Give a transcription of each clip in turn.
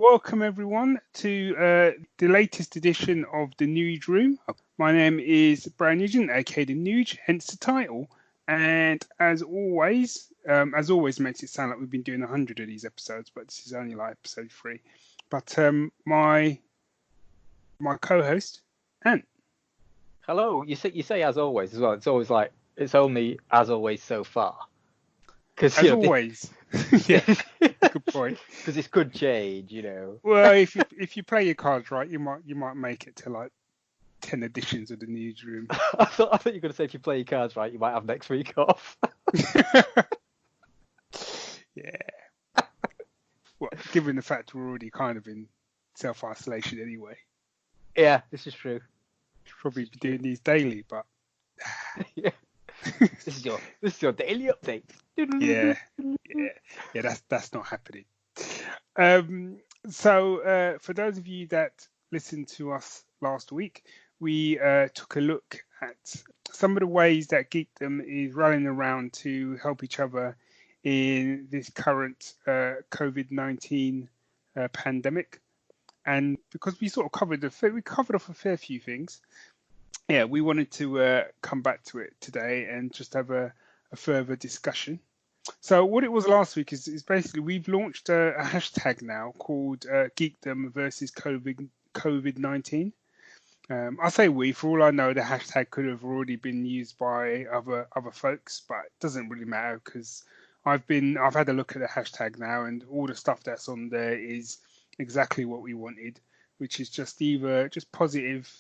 Welcome everyone to the latest edition of the Nugeroom. My name is Brian Nugent, aka the Nuge, hence the title. And as always makes it sound like we've been doing 100 of these episodes, but this is only like episode 3. But my co-host, Ant. Hello. You say as always as well. It's always like it's only as always so far. As always. Yeah, good point. Because this could change, Well, if you play your cards right, you might make it to like 10 editions of the Nugeroom. I thought you were going to say if you play your cards right, you might have next week off. Yeah. Well, given the fact we're already kind of in self-isolation anyway. Yeah, this is true. Probably be doing these daily, but yeah. This is your daily update. Yeah. That's not happening. So for those of you that listened to us last week, we took a look at some of the ways that Geekdom is running around to help each other in this current Covid19 pandemic. And because we sort of covered off a fair few things, yeah, we wanted to come back to it today and just have a further discussion. So what it was last week is basically we've launched a hashtag now called Geekdom versus COVID-19. I say we, for all I know, the hashtag could have already been used by other folks, but it doesn't really matter because I've had a look at the hashtag now, and all the stuff that's on there is exactly what we wanted, which is just positive,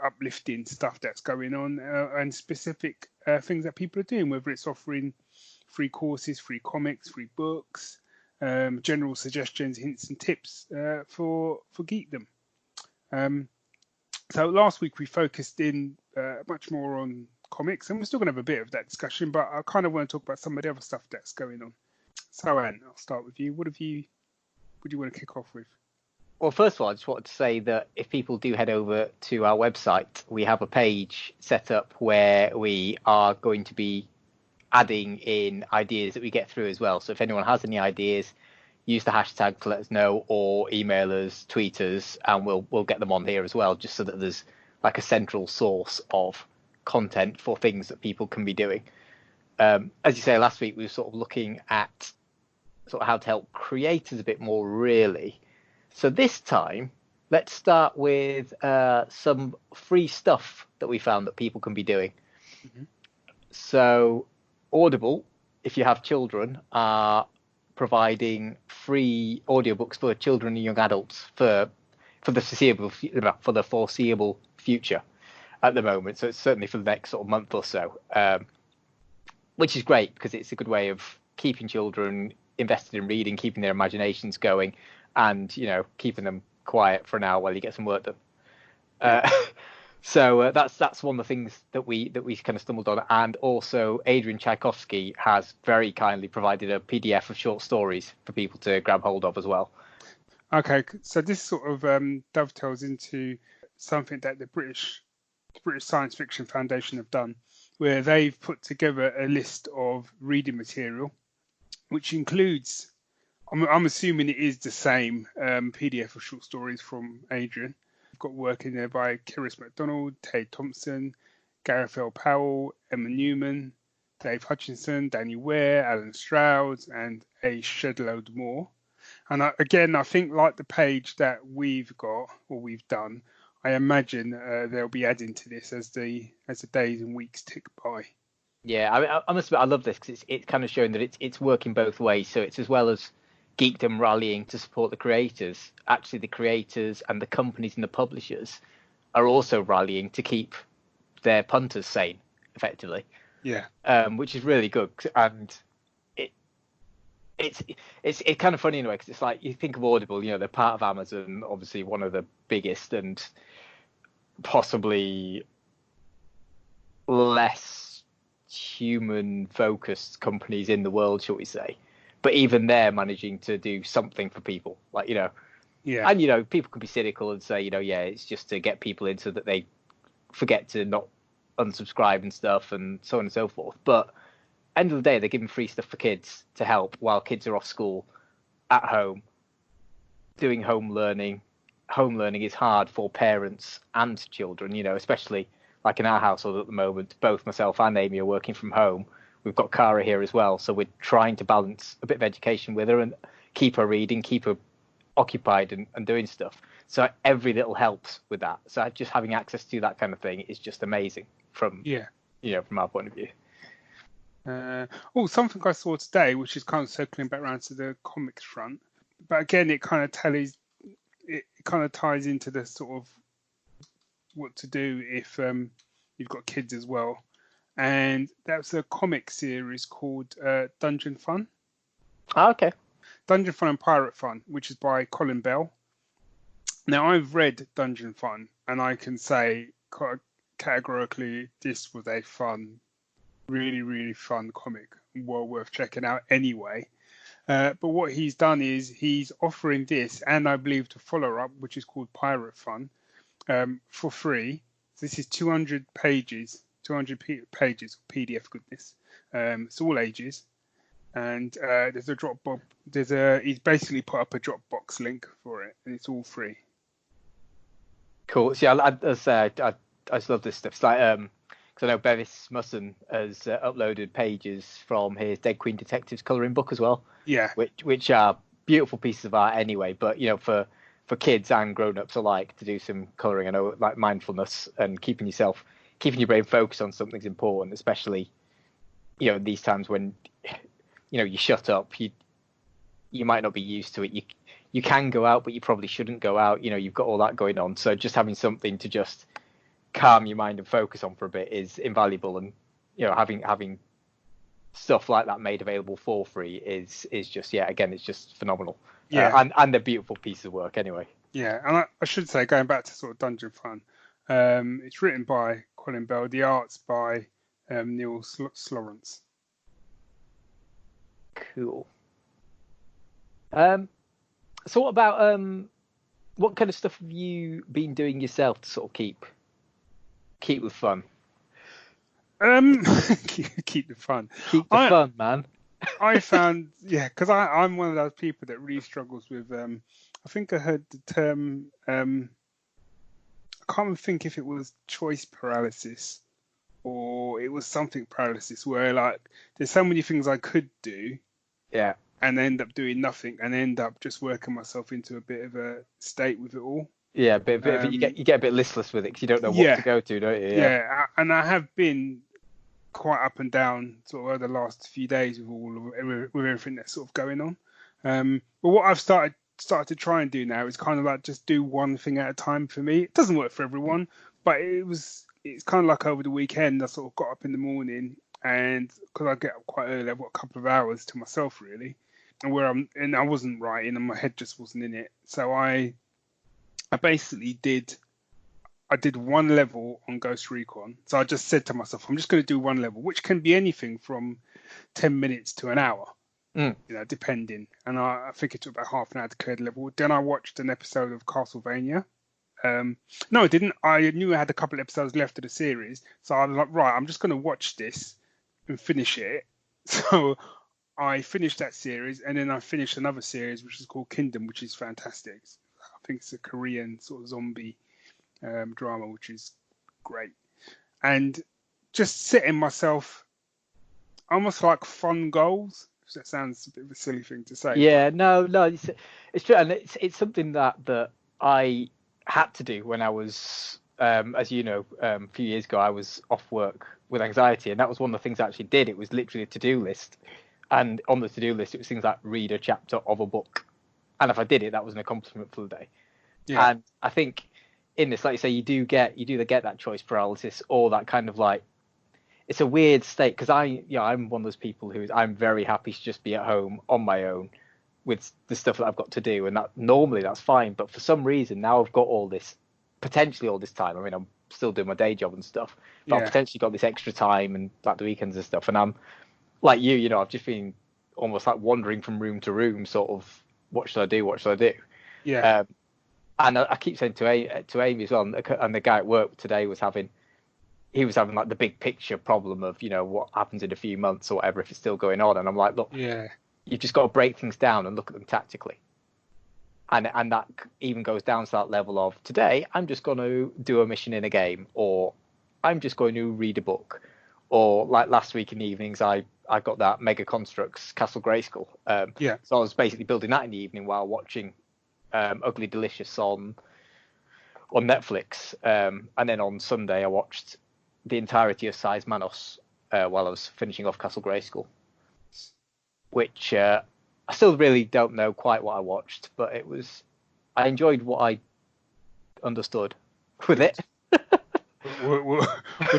uplifting stuff that's going on and specific things that people are doing, whether it's offering free courses, free comics, free books, general suggestions, hints and tips for Geekdom. So last week we focused in much more on comics, and we're still going to have a bit of that discussion, but I kind of want to talk about some of the other stuff that's going on. So Anne, I'll start with you. What do you want to kick off with? Well, first of all, I just wanted to say that if people do head over to our website, we have a page set up where we are going to be adding in ideas that we get through as well. So if anyone has any ideas, use the hashtag to let us know, or email us, tweet us, and we'll get them on here as well, just so that there's like a central source of content for things that people can be doing. As you say, last week we were sort of looking at sort of how to help creators a bit more, really. So this time, let's start with some free stuff that we found that people can be doing. Mm-hmm. So Audible, if you have children, are providing free audiobooks for children and young adults for the foreseeable future at the moment. So it's certainly for the next sort of month or so, which is great because it's a good way of keeping children invested in reading, keeping their imaginations going, and keeping them quiet for an hour while you get some work done. So that's one of the things that we kind of stumbled on. And also Adrian Tchaikovsky has very kindly provided a PDF of short stories for people to grab hold of as well. Okay, so this sort of dovetails into something that the British Science Fiction Foundation have done, where they've put together a list of reading material, which includes, I'm assuming it is the same PDF of short stories from Adrian. We've got work in there by Kiris MacDonald, Tay Thompson, Gareth L. Powell, Emma Newman, Dave Hutchinson, Danny Ware, Alan Stroud, and a shed-load more. And I think like the page that we've got or we've done, I imagine they'll be adding to this as the days and weeks tick by. Yeah, I must admit, I love this because it's kind of showing that it's working both ways. So it's as well as Geekdom rallying to support the creators, actually the creators and the companies and the publishers are also rallying to keep their punters sane, effectively. Yeah. Which is really good. And it's kind of funny in a way because it's like you think of Audible, they're part of Amazon, obviously one of the biggest and possibly less human focused companies in the world, shall we say. But even they're managing to do something for people, Yeah. And people can be cynical and say, it's just to get people in so that they forget to not unsubscribe and stuff and so on and so forth. But end of the day, they're giving free stuff for kids to help while kids are off school at home. doing home learning. Home learning is hard for parents and children, especially like in our household at the moment. Both myself and Amy are working from home. We've got Cara here as well, so we're trying to balance a bit of education with her and keep her reading, keep her occupied and doing stuff. So every little helps with that. So just having access to that kind of thing is just amazing from from our point of view. Something I saw today, which is kind of circling back around to the comics front, but again, it kind of ties into the sort of what to do if you've got kids as well. And that's a comic series called Dungeon Fun. Oh, okay. Dungeon Fun and Pirate Fun, which is by Colin Bell. Now, I've read Dungeon Fun, and I can say categorically this was a fun, really, really fun comic, well worth checking out anyway. But what he's done is he's offering this, and I believe the follow-up, which is called Pirate Fun, for free. This is 200 pages of PDF goodness. It's all ages. And there's a Dropbox. He's basically put up a Dropbox link for it, and it's all free. Cool. See, I just love this stuff. It's like because I know Bevis Musson has uploaded pages from his Dead Queen Detectives colouring book as well. Yeah. Which are beautiful pieces of art anyway. But for kids and grown-ups alike to do some colouring, I know like mindfulness and keeping your brain focused on something's important, especially these times when you shut up. You might not be used to it. You can go out, but you probably shouldn't go out. You've got all that going on. So just having something to just calm your mind and focus on for a bit is invaluable. And having stuff like that made available for free is just it's just phenomenal. Yeah. And a beautiful piece of work anyway. Yeah, and I should say, going back to sort of Dungeon Fun, it's written by Colin Bell, the art's by Neil Slorence. Cool. So what about what kind of stuff have you been doing yourself to sort of keep with fun? Keep the fun. Keep the fun, man. I found, because I'm one of those people that really struggles with. I think I heard the term. I can't think if it was choice paralysis or it was something paralysis, where like there's so many things I could do. Yeah. And end up doing nothing, and end up just working myself into a bit of a state with it all. Yeah, you get a bit listless with it because you don't know what to go to, don't you? Yeah, and I have been quite up and down sort of over the last few days with everything that's sort of going on. But what I've started to try and do now is kind of like just do one thing at a time for me. It doesn't work for everyone, but it's kind of like over the weekend I sort of got up in the morning, and because I get up quite early, I've got a couple of hours to myself really. And I wasn't writing, and my head just wasn't in it. So I basically did one level on Ghost Recon. So I just said to myself, I'm just going to do one level, which can be anything from 10 minutes to an hour, depending. And I think it took about half an hour to clear the level. Then I watched an episode of Castlevania. No, I didn't. I knew I had a couple of episodes left of the series, so I was like, right, I'm just going to watch this and finish it. So I finished that series, and then I finished another series which is called Kingdom, which is fantastic. I think it's a Korean sort of zombie drama, which is great. And just setting myself almost like fun goals. That sounds a bit of a silly thing to say. Yeah, no, it's true, and it's something that I had to do when I was, as you know, a few years ago, I was off work with anxiety, and that was one of the things I actually did. It was literally a to-do list. And on the to-do list, it was things like read a chapter of a book. And if I did it, that was an accomplishment for the day. Yeah. And I think in this, like you say, you do either get that choice paralysis or that kind of like, it's a weird state. Because I'm one of those people I'm very happy to just be at home on my own with the stuff that I've got to do. And that normally that's fine. But for some reason, now I've got potentially all this time. I mean, I'm still doing my day job and stuff. But I've potentially got this extra time and like the weekends and stuff. And I'm, like you, I've just been almost like wandering from room to room, sort of, what should I do? What should I do? Yeah. And I keep saying to Amy as well, and the guy at work today was having like the big picture problem of, what happens in a few months or whatever, if it's still going on. And I'm like, look, you've just got to break things down and look at them tactically. and that even goes down to that level of today I'm just going to do a mission in a game, or I'm just going to read a book, or like last week in the evenings I got that Mega Constructs Castle Grayskull. Yeah. So I was basically building that in the evening while watching Ugly Delicious on Netflix, and then on Sunday I watched the entirety of Size Manos while I was finishing off Castle Grayskull, which I still really don't know quite what I watched, but I enjoyed what I understood with it. We'll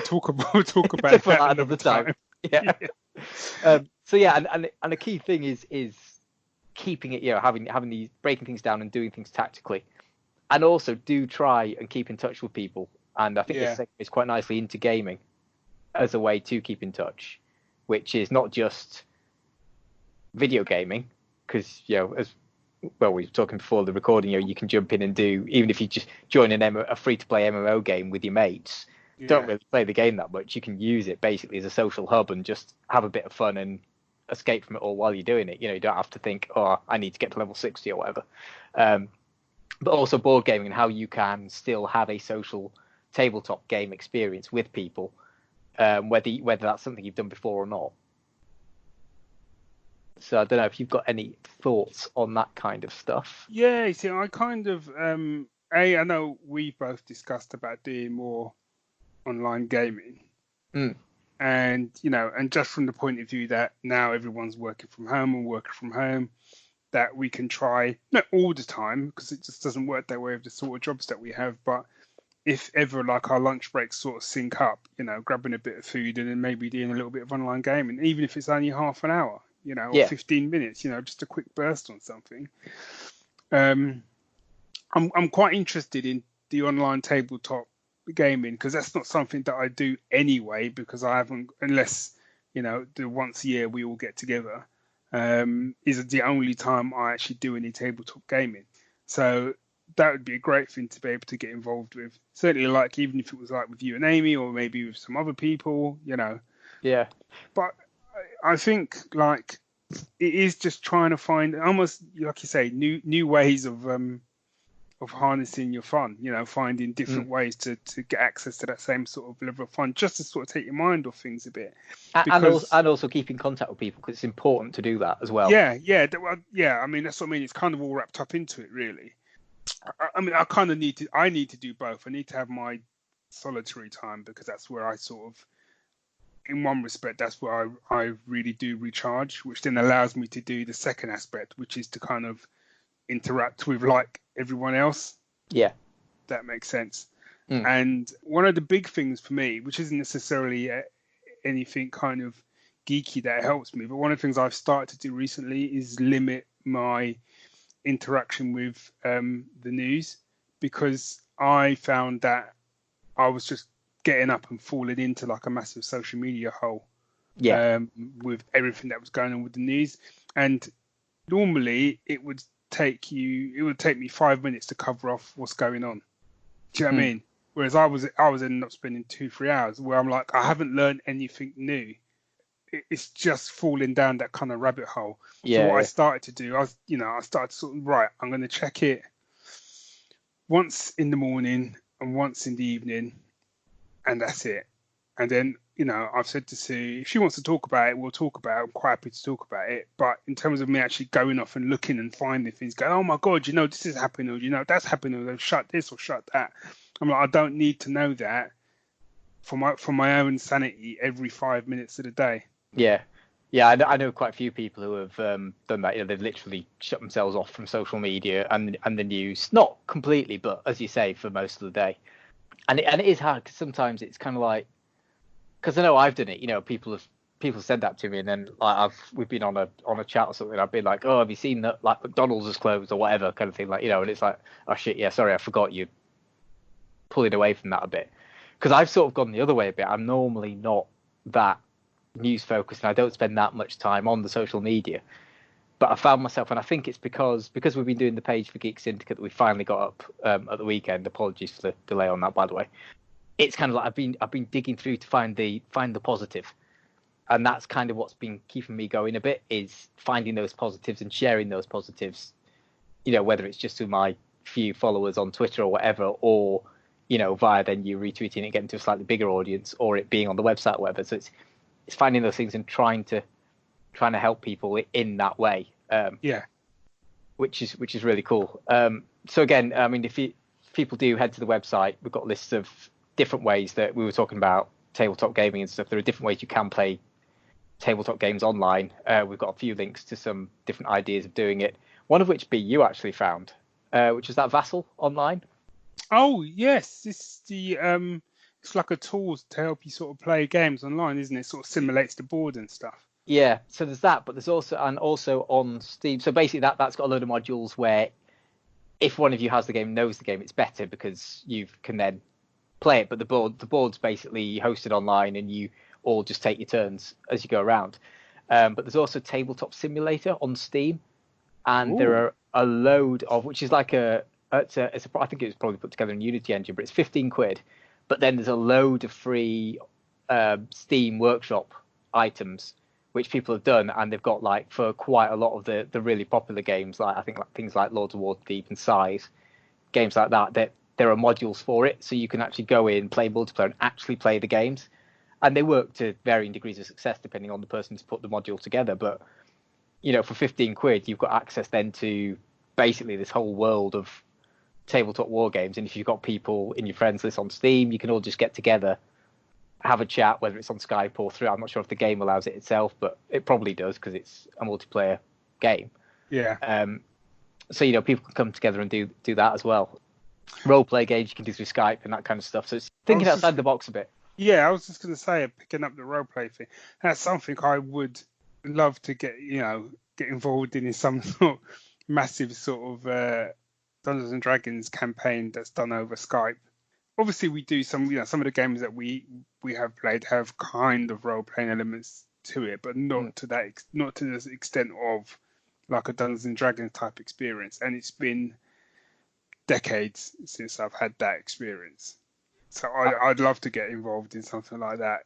talk about that that another time. Yeah. So yeah, and a key thing is keeping it, having these, breaking things down and doing things tactically, and also do try and keep in touch with people. And I think this segues quite nicely into gaming as a way to keep in touch, which is not just video gaming, because as well, we were talking before the recording, you can jump in and do, even if you just join a free-to-play MMO game with your mates, don't really play the game that much, you can use it basically as a social hub and just have a bit of fun and escape from it all while you're doing it. You don't have to think, oh, I need to get to level 60 or whatever. But also board gaming and how you can still have a social tabletop game experience with people, whether that's something you've done before or not. So I don't know if you've got any thoughts on that kind of stuff. Yeah, see, I kind of I know we both discussed about doing more online gaming, and and just from the point of view that now everyone's working from home, that we can try, not all the time because it just doesn't work that way with the sort of jobs that we have, but if ever like our lunch breaks sort of sync up, grabbing a bit of food and then maybe doing a little bit of online gaming, even if it's only half an hour, or 15 minutes, just a quick burst on something. I'm quite interested in the online tabletop gaming because that's not something that I do anyway, because I haven't, unless the once a year we all get together, is the only time I actually do any tabletop gaming. So that would be a great thing to be able to get involved with. Certainly, like even if it was like with you and Amy, or maybe with some other people, Yeah. But I think like it is just trying to find, almost like you say, new ways of harnessing your fun. Finding different ways to get access to that same sort of level of fun, just to sort of take your mind off things a bit. And also keep in contact with people, because it's important to do that as well. Yeah. I mean, that's what I mean. It's kind of all wrapped up into it, really. I mean, I need to do both. I need to have my solitary time, because that's where I sort of, in one respect, that's where I really do recharge, which then allows me to do the second aspect, which is to kind of interact with like everyone else. Yeah. That makes sense. And one of the big things for me, which isn't necessarily anything kind of geeky that helps me, but one of the things I've started to do recently is limit my interaction with the news, because I found that I was just getting up and falling into like a massive social media hole with everything that was going on with the news. And normally it would take me 5 minutes to cover off what's going on. Do you know what I mean? Whereas I was ending up spending 2-3 hours where I'm like, I haven't learned anything new. It's just falling down that kind of rabbit hole. So what I started to do, I started to sort of, right, I'm going to check it once in the morning and once in the evening, and that's it. And then, I've said to Sue, if she wants to talk about it, we'll talk about it. I'm quite happy to talk about it. But in terms of me actually going off and looking and finding things, going, oh my God, this is happening, or that's happening, or shut this or shut that. I'm like, I don't need to know that for my own sanity every 5 minutes of the day. Yeah. I know quite a few people who have done that. They've literally shut themselves off from social media and the news, not completely, but as you say, for most of the day. And it is hard, because sometimes it's kind of like, because I know I've done it. People said that to me, and then like we've been on a chat or something. I've been like, oh, have you seen that like McDonald's is closed or whatever kind of thing, like, and it's like, oh shit, yeah, sorry, I forgot. You pulling away from that a bit, because I've sort of gone the other way a bit. I'm normally not that news focused, and I don't spend that much time on the social media. But I found myself, and I think it's because we've been doing the page for Geek Syndicate that we finally got up at the weekend. Apologies for the delay on that, by the way. It's kind of like I've been digging through to find the positive, and that's kind of what's been keeping me going a bit, is finding those positives and sharing those positives whether it's just to my few followers on Twitter or whatever, or via then you retweeting it, getting to a slightly bigger audience, or it being on the website, or whatever. So it's finding those things and trying to help people in that way. Which is really cool. So again, I mean, if people do head to the website, we've got lists of different ways that we were talking about tabletop gaming and stuff. There are different ways you can play tabletop games online. We've got a few links to some different ideas of doing it. One of which you actually found, which is that Vassal online. Oh yes, this is the it's like a tool to help you sort of play games online, isn't it? Sort of simulates the board and stuff. Yeah, so there's that, but there's also on Steam. So basically that's got a load of modules where if one of you has the game, knows the game, it's better because you can then play it. But the board's basically hosted online, and you all just take your turns as you go around. But there's also Tabletop Simulator on Steam, and there are a load of, which is like I think it was probably put together in Unity engine, but it's 15 quid. But then there's a load of free Steam Workshop items which people have done, and they've got like for quite a lot of the really popular games, like I think like things like Lords of Waterdeep and Size, games like that there are modules for it, so you can actually go in, play multiplayer, and actually play the games. And they work to varying degrees of success depending on the person who's put the module together. But for 15 quid, you've got access then to basically this whole world of tabletop war games. And if you've got people in your friends list on Steam, you can all just get together, have a chat, whether it's on Skype or through. I'm not sure if the game allows it itself, but it probably does because it's a multiplayer game. Yeah. So people can come together and do that as well. Role play games you can do through Skype and that kind of stuff. So it's thinking outside the box a bit. Yeah, I was just going to say, picking up the role play thing. That's something I would love to get involved in some sort of massive sort of Dungeons and Dragons campaign that's done over Skype. Obviously, we do some of the games that we have played have kind of role playing elements to it, but not to the extent of like a Dungeons and Dragons type experience. And it's been decades since I've had that experience. So I'd love to get involved in something like that.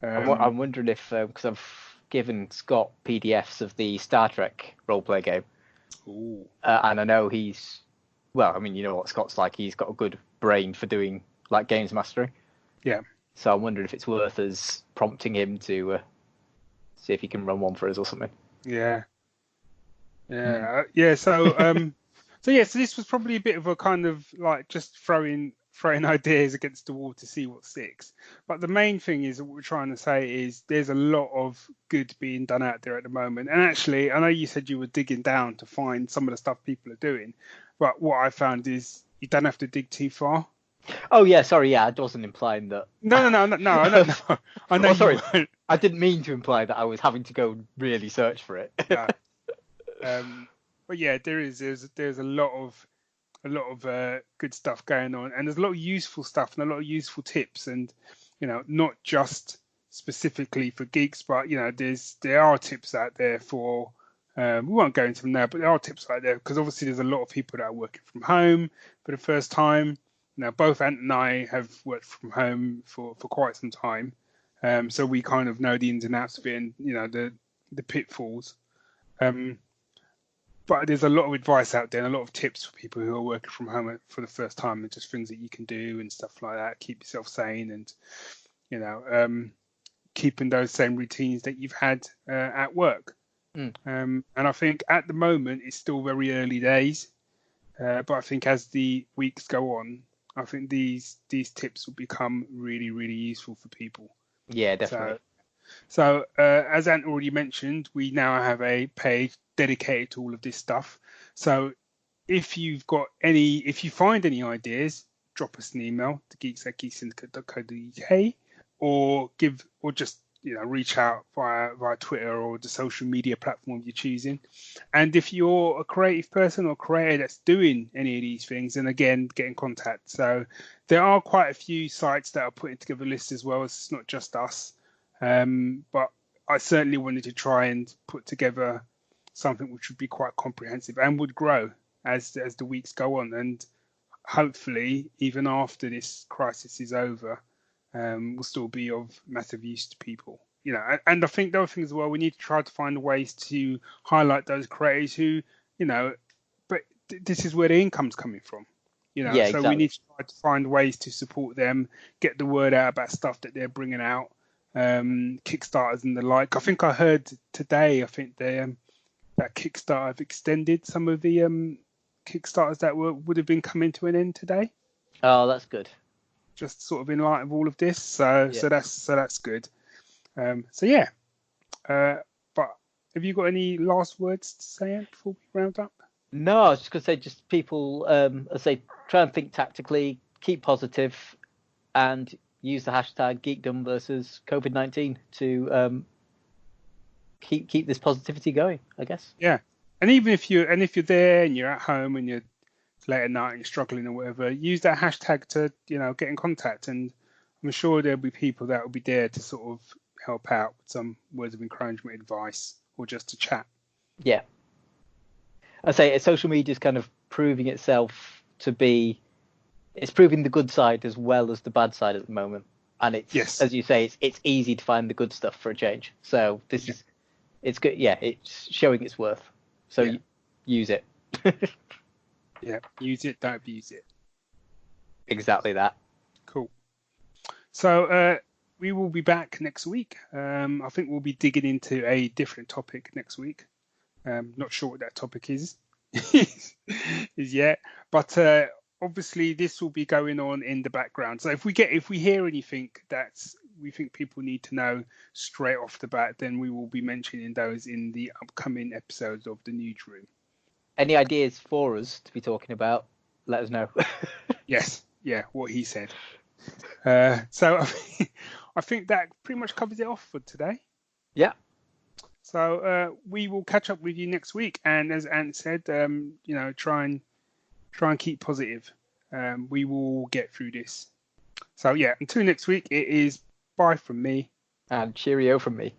I'm wondering if, because I've given Scott PDFs of the Star Trek roleplay game. And I know he's, well, I mean, you know what Scott's like. He's got a good brain for doing like games mastering. Yeah. So I'm wondering if it's worth us prompting him to see if he can run one for us or something. Yeah. Yeah. So so this was probably a bit of a kind of like just throwing ideas against the wall to see what sticks. But the main thing is what we're trying to say is there's a lot of good being done out there at the moment. And actually, I know you said you were digging down to find some of the stuff people are doing, but what I found is you don't have to dig too far. Oh yeah, sorry, yeah, I wasn't implying that. No. I know. Sorry, I didn't mean to imply that I was having to go really search for it. No. But yeah, there's a lot of good stuff going on, and there's a lot of useful stuff and a lot of useful tips, and not just specifically for geeks, but there are tips out there for we won't go into them now, but there are tips out there because obviously there's a lot of people that are working from home for the first time. Now both Ant and I have worked from home for quite some time, so we kind of know the ins and outs of it and the pitfalls. But there's a lot of advice out there and a lot of tips for people who are working from home for the first time, and just things that you can do and stuff like that. Keep yourself sane and, keeping those same routines that you've had at work. And I think at the moment it's still very early days, but I think as the weeks go on, I think these tips will become really, really useful for people. Yeah, definitely. So as Ant already mentioned, we now have a page dedicated to all of this stuff. So if you find any ideas, drop us an email to geeks@geeksyndicate.co.uk or just reach out via Twitter or the social media platform you're choosing. And if you're a creative person or creator that's doing any of these things, then again, get in contact. So there are quite a few sites that are putting together lists as well. It's not just us. But I certainly wanted to try and put together something which would be quite comprehensive and would grow as the weeks go on. And hopefully, even after this crisis is over, will still be of massive use to people. And I think the other thing as well, we need to try to find ways to highlight those creators who, but this is where the income's coming from. Yeah, So we exactly. need to try to find ways to support them, get the word out about stuff that they're bringing out, Kickstarters and the like. I think I heard today, I think that Kickstarter have extended some of the Kickstarters that would have been coming to an end today, Oh, that's good. just sort of in light of all of this. So Yeah. that's good. So yeah, but have you got any last words to say Ant, before we round up? No, I was just gonna say, just people, I say, try and think tactically, keep positive, and use the hashtag Geekdom versus COVID-19 to keep this positivity going, I guess. Yeah, and even if you're there and you're at home and you're late at night and you're struggling or whatever, use that hashtag to get in contact, and I'm sure there'll be people that will be there to sort of help out with some words of encouragement, advice, or just to chat. Yeah, I say social media is kind of proving itself to be, it's proving the good side as well as the bad side at the moment, and it's, Yes. as you say, it's easy to find the good stuff for a change. So this is, it's good. Yeah, it's showing its worth. So use it. Yeah, use it, don't abuse it. Exactly that. Cool. So we will be back next week. I think we'll be digging into a different topic next week. Not sure what that topic is yet, but obviously this will be going on in the background. So if we hear anything that we think people need to know straight off the bat, then we will be mentioning those in the upcoming episodes of the Nugeroom. Any ideas for us to be talking about? Let us know. Yes, yeah, what he said. So I think that pretty much covers it off for today. Yeah. So we will catch up with you next week, and as Ant said, try and keep positive. We will get through this. So yeah, until next week, it is bye from me. And cheerio from me.